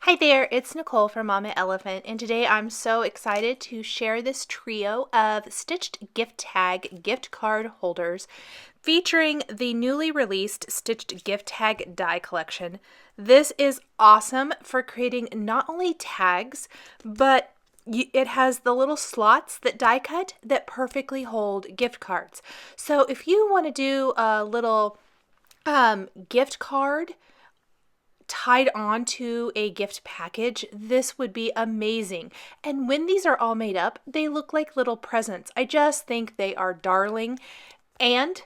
Hi there, it's Nicole from Mama Elephant, and today I'm so excited to share this trio of stitched gift tag gift card holders featuring the newly released stitched gift tag die collection. This is awesome for creating not only tags, but it has the little slots that die cut that perfectly hold gift cards. So if you want to do a little gift card tied onto a gift package, this would be amazing. And when these are all made up, they look like little presents. I just think they are darling and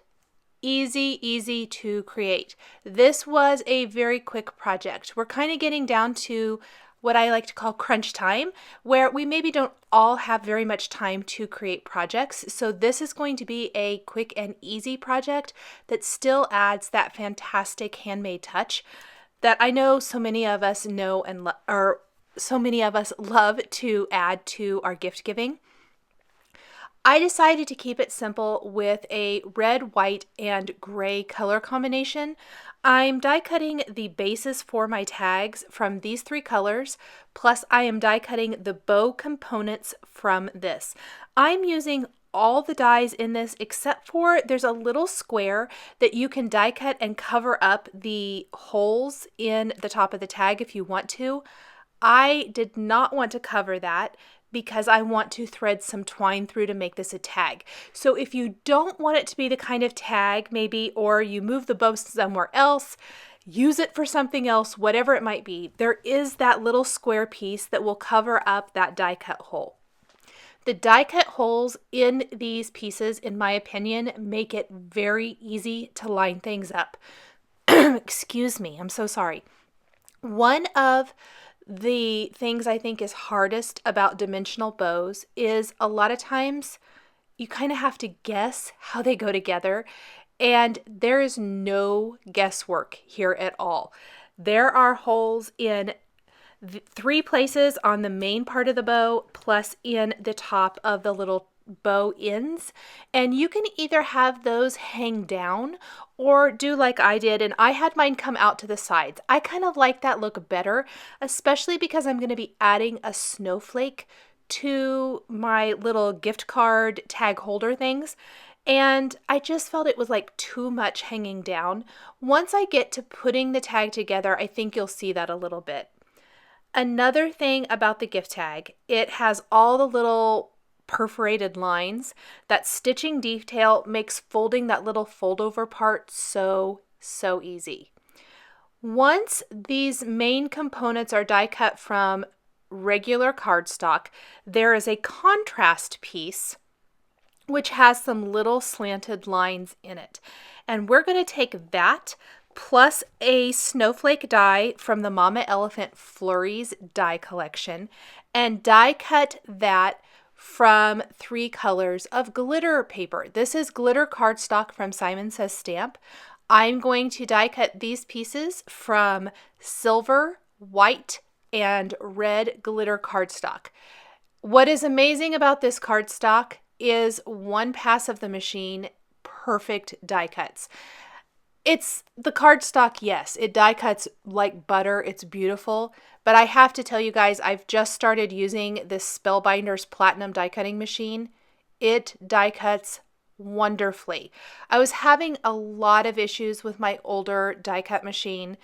easy to create. This was a very quick project. We're kind of getting down to what I like to call crunch time, where we maybe don't all have very much time to create projects. So this is going to be a quick and easy project that still adds that fantastic handmade touch that I know so many of us know and so many of us love to add to our gift giving. I decided to keep it simple with a red, white, and gray color combination. I'm die cutting the bases for my tags from these three colors, plus I am die cutting the bow components from this. I'm using all the dies in this except for there's a little square that you can die cut and cover up the holes in the top of the tag if you want to. I did not want to cover that because I want to thread some twine through to make this a tag. So if you don't want it to be the kind of tag maybe, or you move the bow somewhere else, use it for something else, whatever it might be, there is that little square piece that will cover up that die cut hole. The die cut holes in these pieces, in my opinion, make it very easy to line things up. Excuse me, I'm so sorry. One of the things I think is hardest about dimensional bows is a lot of times you kind of have to guess how they go together, and there is no guesswork here at all. There are holes in three places on the main part of the bow, plus in the top of the little bow ends, and you can either have those hang down or do like I did, and I had mine come out to the sides. I kind of like that look better, especially because I'm going to be adding a snowflake to my little gift card tag holder things, and I just felt it was like too much hanging down. Once I get to putting the tag together, I think you'll see that a little bit. Another thing about the gift tag, it has all the little perforated lines. That stitching detail makes folding that little fold over part so easy. Once these main components are die cut from regular cardstock, there is a contrast piece which has some little slanted lines in it. And we're going to take that plus a snowflake die from the Mama Elephant Flurries die collection and die cut that from three colors of glitter paper. This is glitter cardstock from Simon Says Stamp. I'm going to die cut these pieces from silver, white, and red glitter cardstock. What is amazing about this cardstock is one pass of the machine, perfect die cuts. It's the cardstock, yes, it die cuts like butter. It's beautiful. But I have to tell you guys, I've just started using this Spellbinders Platinum die cutting machine. It die cuts wonderfully. I was having a lot of issues with my older die cut machine.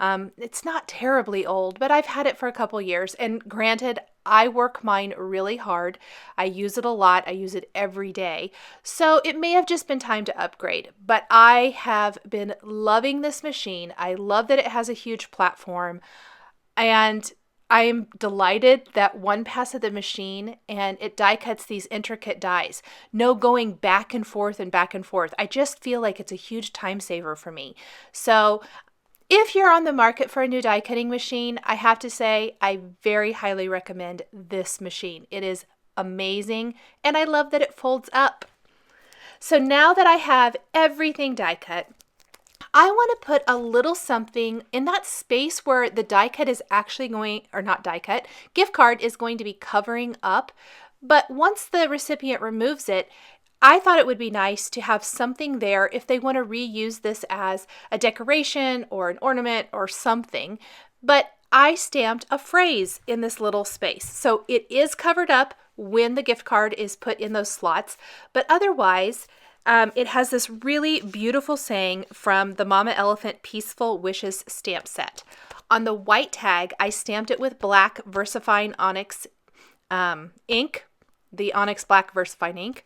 It's not terribly old, but I've had it for a couple years. And granted, I work mine really hard. I use it a lot. I use it every day. So it may have just been time to upgrade, but I have been loving this machine. I love that it has a huge platform, and I'm delighted that one pass of the machine and it die cuts these intricate dies. No going back and forth and back and forth. I just feel like it's a huge time saver for me. So if you're on the market for a new die cutting machine, I have to say I very highly recommend this machine. It is amazing, and I love that it folds up. So now that I have everything die cut, I want to put a little something in that space where the die cut is actually going, or not die cut, gift card is going to be covering up. But once the recipient removes it, I thought it would be nice to have something there if they want to reuse this as a decoration or an ornament or something. But I stamped a phrase in this little space. So it is covered up when the gift card is put in those slots, but otherwise it has this really beautiful saying from the Mama Elephant Peaceful Wishes stamp set. On the white tag, I stamped it with black VersaFine ONYX ink, the ONYX Black VersaFine ink.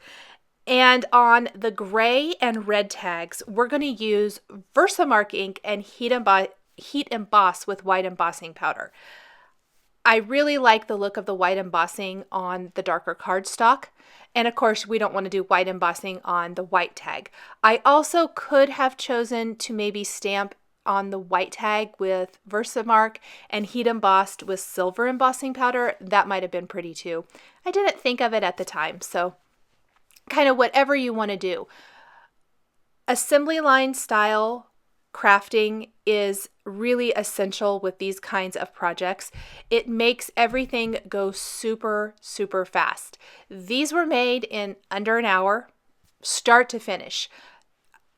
And on the gray and red tags, we're going to use Versamark ink and heat emboss with white embossing powder. I really like the look of the white embossing on the darker cardstock. And of course, we don't want to do white embossing on the white tag. I also could have chosen to maybe stamp on the white tag with Versamark and heat embossed with silver embossing powder. That might have been pretty too. I didn't think of it at the time, so kind of whatever you want to do. Assembly line style crafting is really essential with these kinds of projects. It makes everything go super, super fast. These were made in under an hour, start to finish.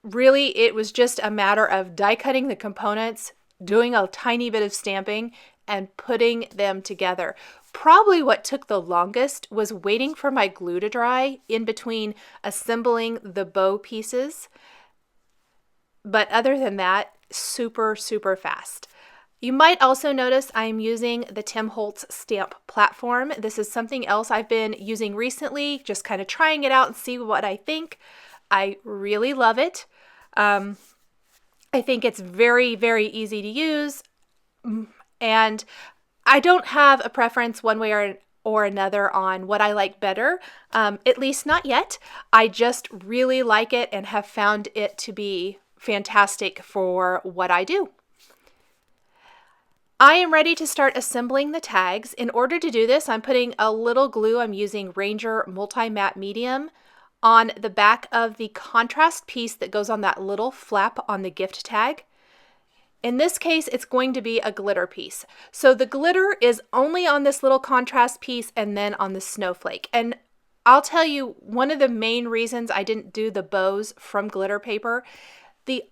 Really, it was just a matter of die cutting the components, doing a tiny bit of stamping, and putting them together. Probably what took the longest was waiting for my glue to dry in between assembling the bow pieces. But other than that, super, super fast. You might also notice I'm using the Tim Holtz stamp platform. This is something else I've been using recently, just kind of trying it out and see what I think. I really love it. I think it's very, very easy to use, and I don't have a preference one way or another on what I like better, at least not yet. I just really like it and have found it to be fantastic for what I do. I am ready to start assembling the tags. In order to do this, I'm putting a little glue. I'm using Ranger Multi-Matte Medium on the back of the contrast piece that goes on that little flap on the gift tag. In this case, it's going to be a glitter piece. So the glitter is only on this little contrast piece and then on the snowflake. And I'll tell you, one of the main reasons I didn't do the bows from glitter paper, the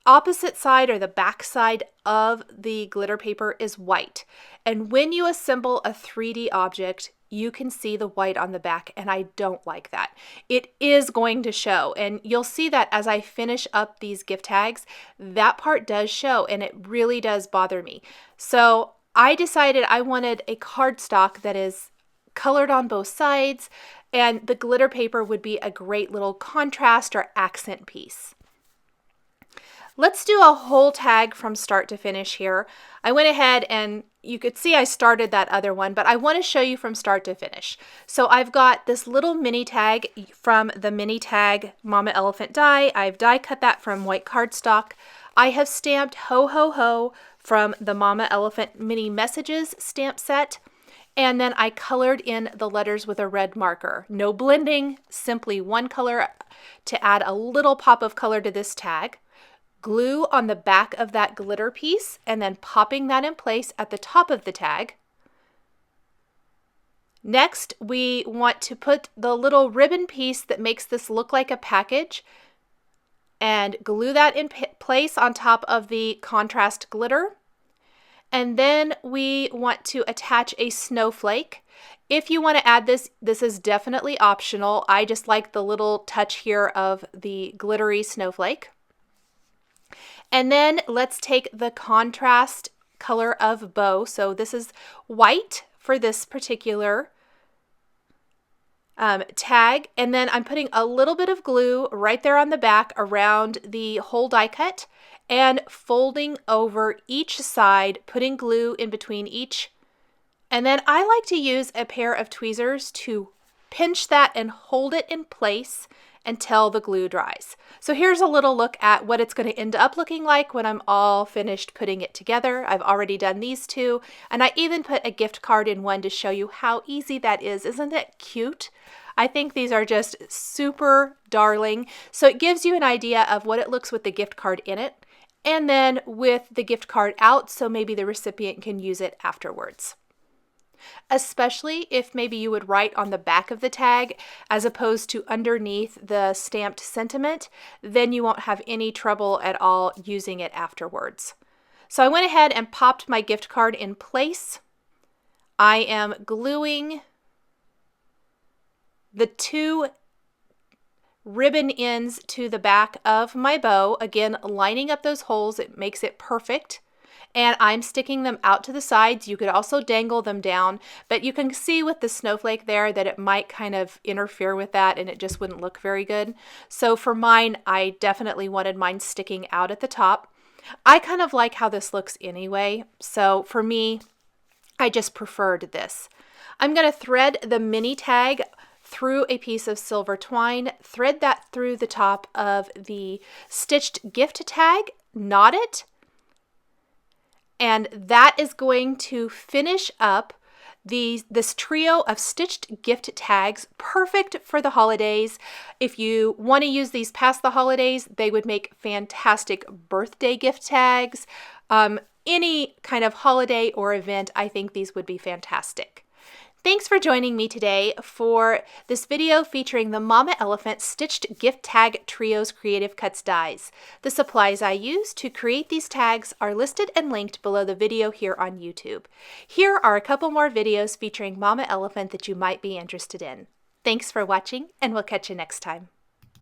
opposite side or the back side of the glitter paper is white. And when you assemble a 3D object, you can see the white on the back, and I don't like that. It is going to show, and you'll see that as I finish up these gift tags, that part does show, and it really does bother me. So I decided I wanted a cardstock that is colored on both sides, and the glitter paper would be a great little contrast or accent piece. Let's do a whole tag from start to finish here. I went ahead and you could see I started that other one, but I want to show you from start to finish. So I've got this little mini tag from the mini tag Mama Elephant die. I've die cut that from white cardstock. I have stamped Ho Ho Ho from the Mama Elephant Mini Messages stamp set. And then I colored in the letters with a red marker. No blending, simply one color to add a little pop of color to this tag. Glue on the back of that glitter piece and then popping that in place at the top of the tag. Next, we want to put the little ribbon piece that makes this look like a package and glue that in place on top of the contrast glitter. And then we want to attach a snowflake. If you want to add this, this is definitely optional. I just like the little touch here of the glittery snowflake. And then let's take the contrast color of bow. So this is white for this particular tag. And then I'm putting a little bit of glue right there on the back around the whole die cut and folding over each side, putting glue in between each. And then I like to use a pair of tweezers to pinch that and hold it in place until the glue dries. So here's a little look at what it's going to end up looking like when I'm all finished putting it together. I've already done these two, and I even put a gift card in one to show you how easy that is. Isn't that cute? I think these are just super darling. So it gives you an idea of what it looks with the gift card in it, and then with the gift card out, so maybe the recipient can use it afterwards. Especially if maybe you would write on the back of the tag as opposed to underneath the stamped sentiment, then you won't have any trouble at all using it afterwards. So I went ahead and popped my gift card in place. I am gluing the 2 ribbon ends to the back of my bow. Again, lining up those holes, it makes it perfect. And I'm sticking them out to the sides. You could also dangle them down, but you can see with the snowflake there that it might kind of interfere with that and it just wouldn't look very good. So for mine, I definitely wanted mine sticking out at the top. I kind of like how this looks anyway, so for me, I just preferred this. I'm going to thread the mini tag through a piece of silver twine, thread that through the top of the stitched gift tag, knot it, and that is going to finish up this trio of stitched gift tags, perfect for the holidays. If you want to use these past the holidays, they would make fantastic birthday gift tags. Any kind of holiday or event, I think these would be fantastic. Thanks for joining me today for this video featuring the Mama Elephant Stitched Gift Tag Trios Creative Cuts dies. The supplies I used to create these tags are listed and linked below the video here on YouTube. Here are a couple more videos featuring Mama Elephant that you might be interested in. Thanks for watching, and we'll catch you next time.